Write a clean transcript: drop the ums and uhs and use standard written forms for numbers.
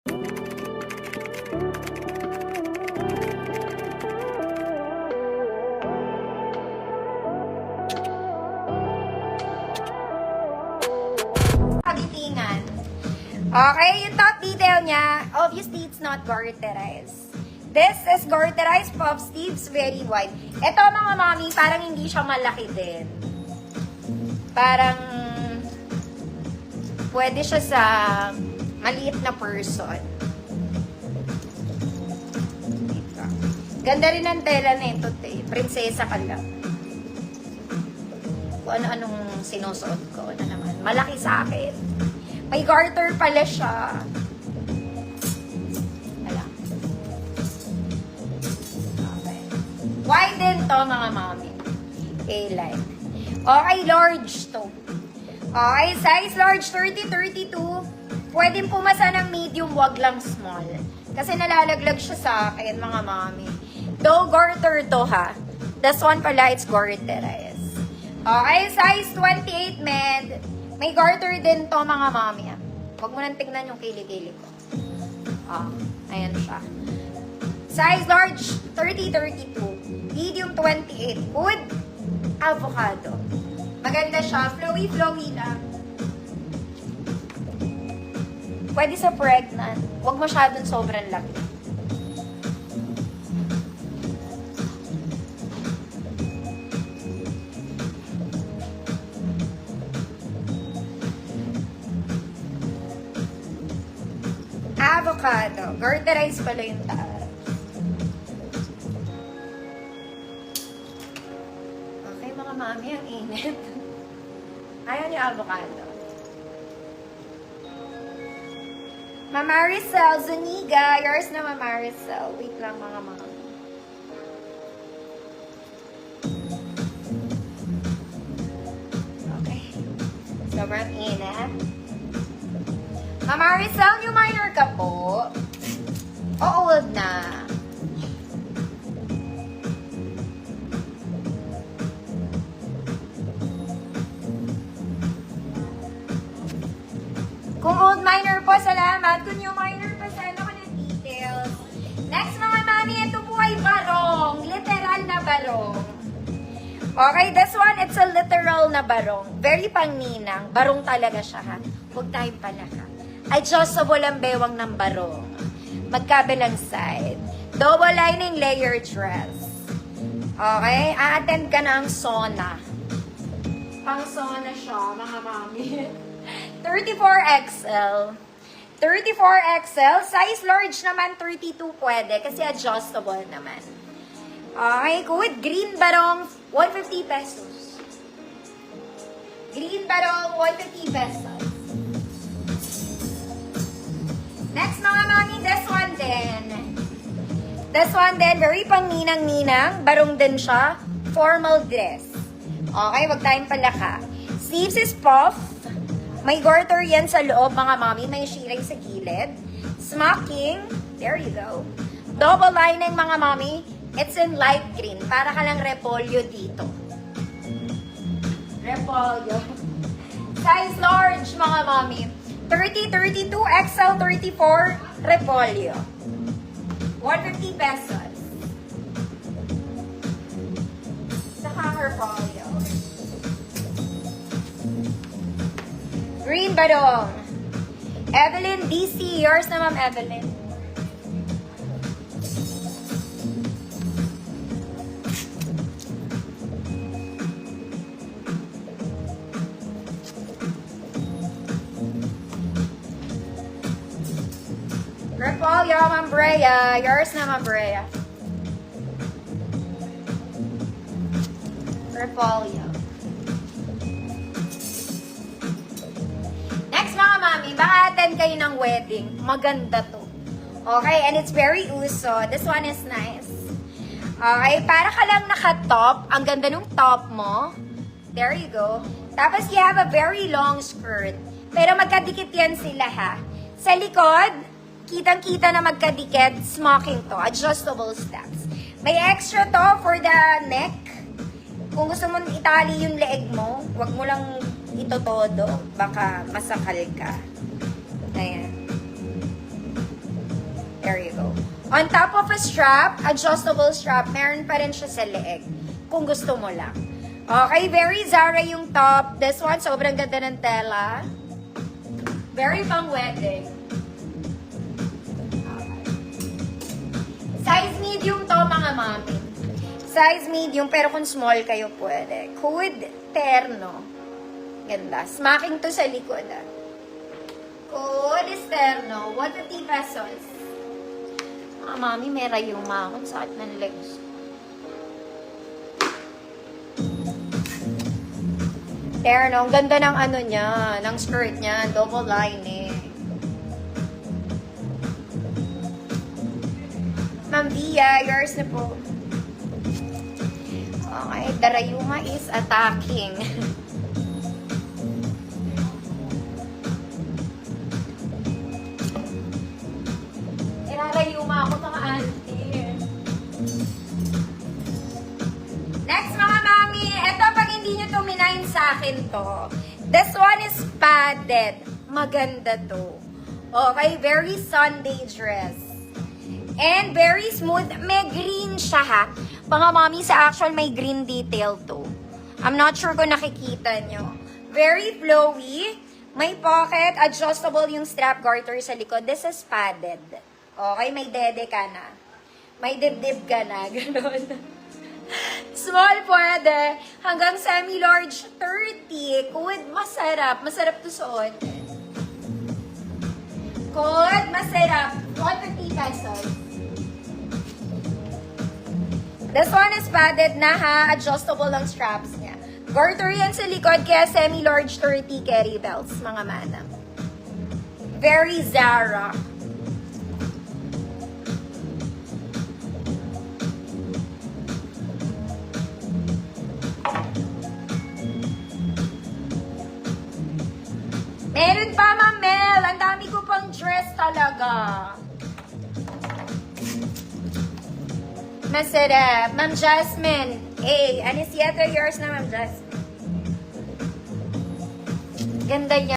Kagitingan. Okay, yung top detail niya, obviously it's not garterized. This is garterized Puff Sleeves, very wide. Ito mga mami, parang hindi siya malaki din. Parang pwede siya sa maliit na person. Dito. Ganda rin ang tela na ito, te. Prinsesa ka lang. Kung ano-anong sinusuot ko na naman. Malaki sa akin. May garter pala siya. Wala. Okay. Wide din to mga mami. A-line. Okay, large to. Okay, size large 30-32. Pwedeng pumasa ng medium, wag lang small. Kasi nalalaglag siya sa akin, mga mami. Though garter to ha. This one pala, it's garterized. Okay, size 28 med. May garter din to mga mami. Huwag mo nang tignan yung kilikili ko. Ayan siya. Size large 30-32. Medium 28. Wood avocado. Maganda siya. Flowy-flowy lang. Pwede sa pregnant. Huwag masyadong sobrang laki. Avocado. Garterized pala yung taas. Okay, mga mami, ang init. Ayaw niyo avocado. Mama Maricel, Zuniga. Yours na, Mama Maricel. Wait lang, mga mami. Okay. Sobrang init. Mama Maricel, new minor ka po. O old na? Kung old minor po, salamat. Kung new minor po, send ako ng details. Next mga mami, ito po ay barong. Literal na barong. Okay, this one, it's a literal na barong. Very pangninang. Barong talaga siya, ha? Huwag tayong palaka. Adjustable ang bewang ng barong. Magkabilang side. Double lining layer dress. Okay, a-attend ka na ang sauna. Pang sauna siya, mga mami. 34XL. 34XL. Size large naman, 32 pwede. Kasi adjustable naman. Okay, good. Green barong, 150 pesos. Green barong, 150 pesos. Next mga mami, this one din. This one din, very pang ninang-ninang. Barong din siya. Formal dress. Okay, wag tayong palaka. Sleeves is puff. May garter yan sa loob, mga mami. May shirring sa gilid. Smocking. There you go. Double lining, mga mami. It's in light green. Para ka lang repolyo dito. Repolyo. Size large, mga mami. 30, 32, XL, 34, repolyo. 150 pesos. Saka repolyo. Green barong. Evelyn DC. Yours na, Ma'am Evelyn. Repolyo, Ma'am Brea. Yours na, Ma'am Brea. Repolyo. Next, mga mami, baka attend kayo ng wedding. Maganda to. Okay, and it's very uso. This one is nice. Okay, para ka lang naka-top. Ang ganda ng top mo. There you go. Tapos, you have a very long skirt. Pero magkadikit yan sila, ha. Sa likod, kitang-kita na magkadikit, smocking to, adjustable straps. May extra to for the neck. Kung gusto mo itali yung leeg mo, wag mo lang ito todo, baka masakal ka. Ayan. On top of a strap, adjustable strap, meron pa rin siya sa leeg. Kung gusto mo lang. Okay, very Zara yung top. This one, sobrang ganda ng tela. Very pang wedding. Okay. Size medium to, mga mami. Size medium, pero kung small kayo pwede. Hood, terno. Ganda. Smacking to sa likod, ah. Hood is terno. 150 pesos. Mga mami, may rayuma akong sakit ng legs. Terno. Ang ganda ng ano niya, ng skirt niya. Double lining. Ma'am Via, yours na po. Okay, the rayuma is attacking. Irarayuma ako mga auntie. Next mga mami, eto pag hindi nyo tuminayin sa akin to. This one is padded. Maganda to. Okay, very Sunday dress. And very smooth. May green siya ha. Mga mami, sa actual may green detail to. I'm not sure kung nakikita nyo. Very flowy. May pocket. Adjustable yung strap garter sa likod. This is padded. Okay, may dede ka na. May dibdib ka na. Ganon. Small pwede. Hanggang semi-large 30. Kuwid, masarap. Masarap to suot. Kuwid, masarap. 150 pesos. This one is padded na ha. Adjustable ang straps niya. Garter yan sa likod, kaya semi-large 30 carry belts, mga manam. Very Zara. Meron pa, Ma'am Mel. Ang dami ko pang dress talaga. Masarap. Ma'am Jasmine. Hey, Anisieta, yours na, Ma'am Jasmine. Ganda niya.